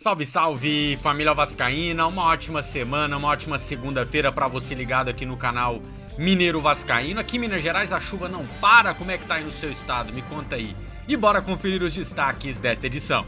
Salve, salve, família vascaína, uma ótima semana, uma ótima segunda-feira pra você ligado aqui no canal Mineiro Vascaíno. Aqui em Minas Gerais a chuva não para, como é que tá aí no seu estado? Me conta aí. E bora conferir os destaques desta edição.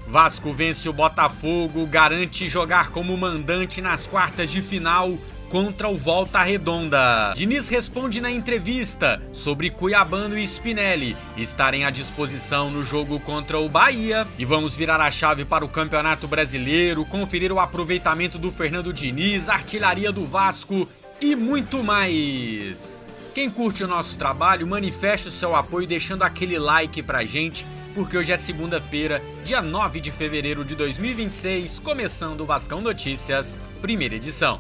Vasco vence o Botafogo, garante jogar como mandante nas quartas de final contra o Volta Redonda. Diniz responde na entrevista sobre Cuiabano e Spinelli estarem à disposição no jogo contra o Bahia. E vamos virar a chave para o Campeonato Brasileiro, conferir o aproveitamento do Fernando Diniz, a artilharia do Vasco e muito mais. Quem curte o nosso trabalho, manifeste o seu apoio deixando aquele like pra gente, porque hoje é segunda-feira, dia 9 de fevereiro de 2026, começando o Vascão Notícias, primeira edição.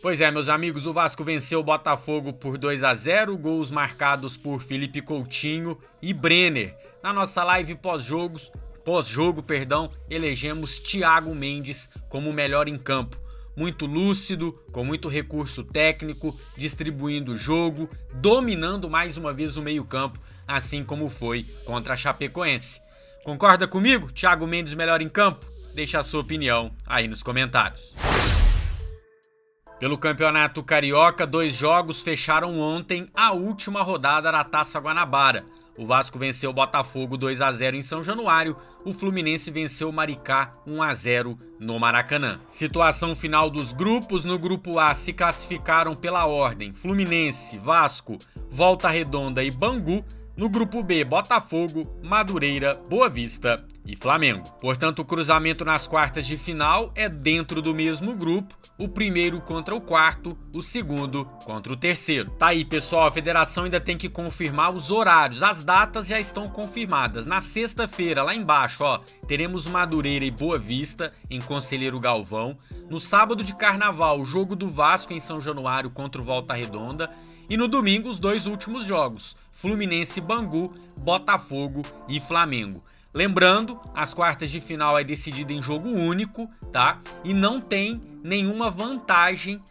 Pois é, meus amigos, o Vasco venceu o Botafogo por 2-0, gols marcados por Felipe Coutinho e Brenner. Na nossa live pós-jogo, elegemos Thiago Mendes como o melhor em campo. Muito lúcido, com muito recurso técnico, distribuindo o jogo, dominando mais uma vez o meio-campo, assim como foi contra a Chapecoense. Concorda comigo? Thiago Mendes melhor em campo? Deixa a sua opinião aí nos comentários. Pelo Campeonato Carioca, 2 jogos fecharam ontem a última rodada da Taça Guanabara. O Vasco venceu o Botafogo 2-0 em São Januário, o Fluminense venceu o Maricá 1-0 no Maracanã. Situação final dos grupos: no grupo A se classificaram pela ordem Fluminense, Vasco, Volta Redonda e Bangu. No grupo B, Botafogo, Madureira, Boa Vista e Flamengo. Portanto, o cruzamento nas quartas de final é dentro do mesmo grupo, o primeiro contra o quarto, o segundo contra o terceiro. Tá aí, pessoal, a federação ainda tem que confirmar os horários, as datas já estão confirmadas. Na sexta-feira, lá embaixo, ó, teremos Madureira e Boa Vista em Conselheiro Galvão. No sábado de carnaval, o jogo do Vasco em São Januário contra o Volta Redonda. E no domingo, os 2 últimos jogos, Fluminense, Bangu, Botafogo e Flamengo. Lembrando, as quartas de final é decidida em jogo único, tá? E não tem nenhuma vantagem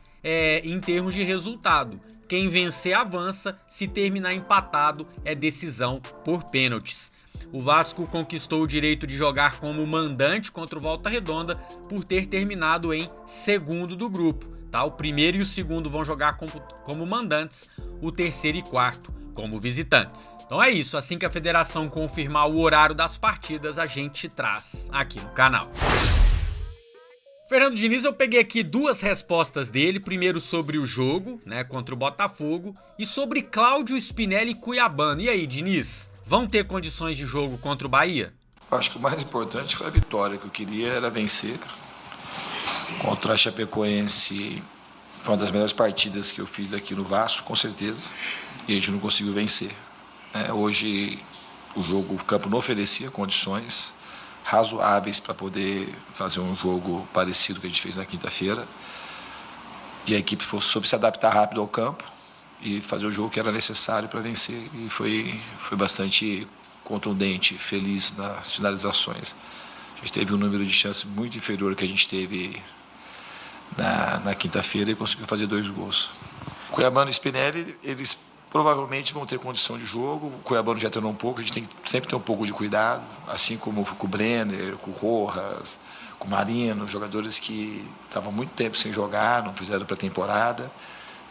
em termos de resultado. Quem vencer avança, se terminar empatado é decisão por pênaltis. O Vasco conquistou o direito de jogar como mandante contra o Volta Redonda por ter terminado em segundo do grupo. Tá? O primeiro e o segundo vão jogar como mandantes, o terceiro e quarto como visitantes. Então é isso, assim que a federação confirmar o horário das partidas, a gente traz aqui no canal. Fernando Diniz, eu peguei aqui 2 respostas dele, primeiro sobre o jogo, né, contra o Botafogo, e sobre Cláudio Spinelli e Cuiabano. E aí, Diniz, vão ter condições de jogo contra o Bahia? Acho que o mais importante foi a vitória, que eu queria era vencer. Contra a Chapecoense foi uma das melhores partidas que eu fiz aqui no Vasco, com certeza, e a gente não conseguiu vencer. Hoje o campo não oferecia condições razoáveis para poder fazer um jogo parecido que a gente fez na quinta-feira, e a equipe soube se adaptar rápido ao campo e fazer o jogo que era necessário para vencer, e foi bastante contundente, feliz nas finalizações. A gente teve um número de chances muito inferior ao que a gente teve na quinta-feira e conseguiu fazer 2 gols. Cuiabano e Spinelli, eles provavelmente vão ter condição de jogo. O Cuiabano já treinou um pouco, a gente tem que sempre ter um pouco de cuidado, assim como com o Brenner, com o Rojas, com o Marino, jogadores que estavam muito tempo sem jogar, não fizeram pré-temporada.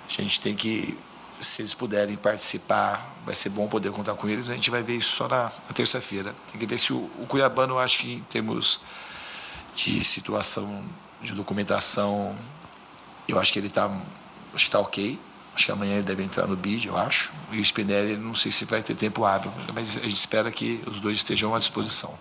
A gente tem que, se eles puderem participar, vai ser bom poder contar com eles. A gente vai ver isso só na terça-feira. Tem que ver se o Cuiabano, eu acho que em termos de situação, de documentação, eu acho que ele está ok. Acho que amanhã ele deve entrar no bid, eu acho. E o Spinelli, não sei se vai ter tempo hábil, mas a gente espera que os 2 estejam à disposição.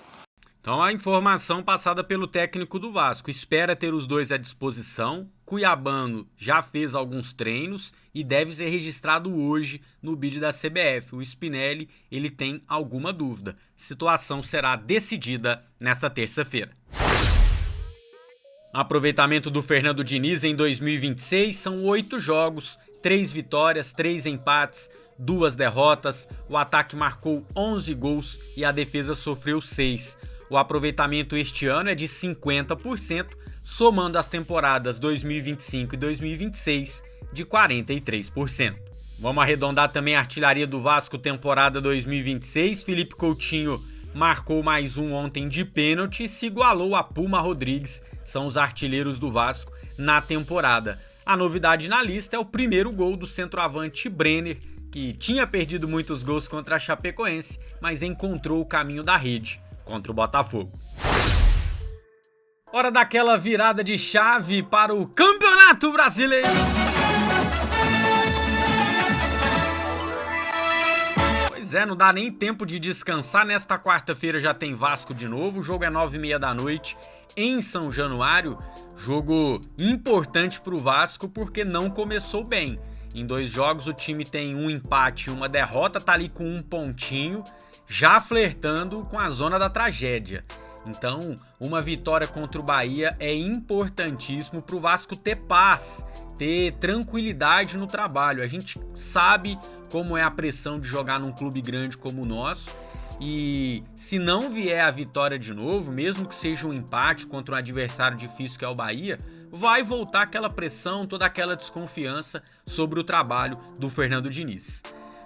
Então a informação passada pelo técnico do Vasco, espera ter os 2 à disposição. Cuiabano já fez alguns treinos e deve ser registrado hoje no bid da CBF. O Spinelli, ele tem alguma dúvida. Situação será decidida nesta terça-feira. Aproveitamento do Fernando Diniz em 2026 são 8 jogos, 3 vitórias, 3 empates, 2 derrotas. O ataque marcou 11 gols e a defesa sofreu 6. O aproveitamento este ano é de 50%, somando as temporadas 2025 e 2026 de 43%. Vamos arredondar também a artilharia do Vasco temporada 2026. Felipe Coutinho marcou mais um ontem de pênalti e se igualou a Puma Rodrigues. São os artilheiros do Vasco na temporada. A novidade na lista é o primeiro gol do centroavante Brenner, que tinha perdido muitos gols contra a Chapecoense, mas encontrou o caminho da rede contra o Botafogo. Hora daquela virada de chave para o Campeonato Brasileiro. Pois é, não dá nem tempo de descansar. Nesta quarta-feira já tem Vasco de novo. O jogo é 9h30 da noite em São Januário. Jogo importante para o Vasco porque não começou bem. Em 2 jogos o time tem um empate e uma derrota, tá ali com 1 pontinho, já flertando com a zona da tragédia. Então, uma vitória contra o Bahia é importantíssimo para o Vasco ter paz, ter tranquilidade no trabalho. A gente sabe como é a pressão de jogar num clube grande como o nosso. E se não vier a vitória de novo, mesmo que seja um empate contra um adversário difícil que é o Bahia, vai voltar aquela pressão, toda aquela desconfiança sobre o trabalho do Fernando Diniz.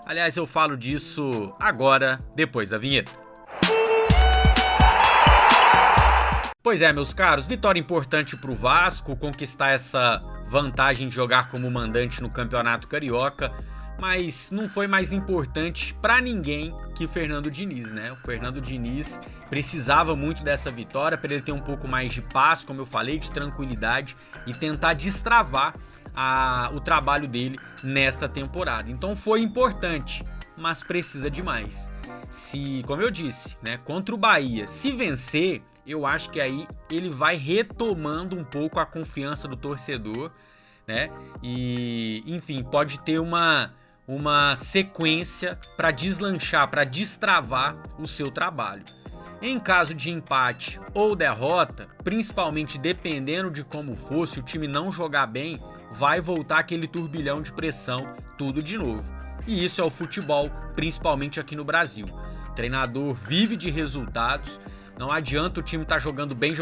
Aliás, eu falo disso agora, depois da vinheta. Pois é, meus caros, vitória importante para o Vasco, conquistar essa vantagem de jogar como mandante no Campeonato Carioca, mas não foi mais importante para ninguém que o Fernando Diniz, né? O Fernando Diniz precisava muito dessa vitória para ele ter um pouco mais de paz, como eu falei, de tranquilidade e tentar destravar o trabalho dele nesta temporada. Então foi importante, mas precisa de mais. Se, como eu disse, né, contra o Bahia, se vencer, eu acho que aí ele vai retomando um pouco a confiança do torcedor, né? E, enfim, pode ter uma sequência para deslanchar, para destravar o seu trabalho. Em caso de empate ou derrota, principalmente dependendo de como for, se o time não jogar bem, vai voltar aquele turbilhão de pressão, tudo de novo. E isso é o futebol, principalmente aqui no Brasil. O treinador vive de resultados. Não adianta o time estar jogando bem,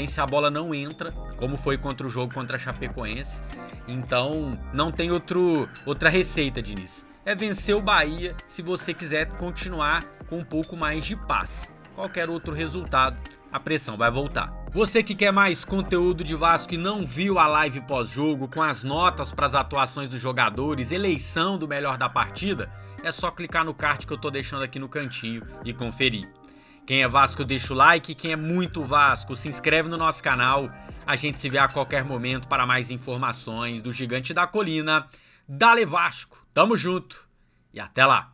se a bola não entra, como foi contra o jogo contra a Chapecoense. Então, não tem outra receita, Diniz. É vencer o Bahia se você quiser continuar com um pouco mais de paz. Qualquer outro resultado, a pressão vai voltar. Você que quer mais conteúdo de Vasco e não viu a live pós-jogo, com as notas para as atuações dos jogadores, eleição do melhor da partida, é só clicar no card que eu tô deixando aqui no cantinho e conferir. Quem é Vasco deixa o like, quem é muito Vasco se inscreve no nosso canal. A gente se vê a qualquer momento para mais informações do Gigante da Colina. Dale Vasco, tamo junto e até lá!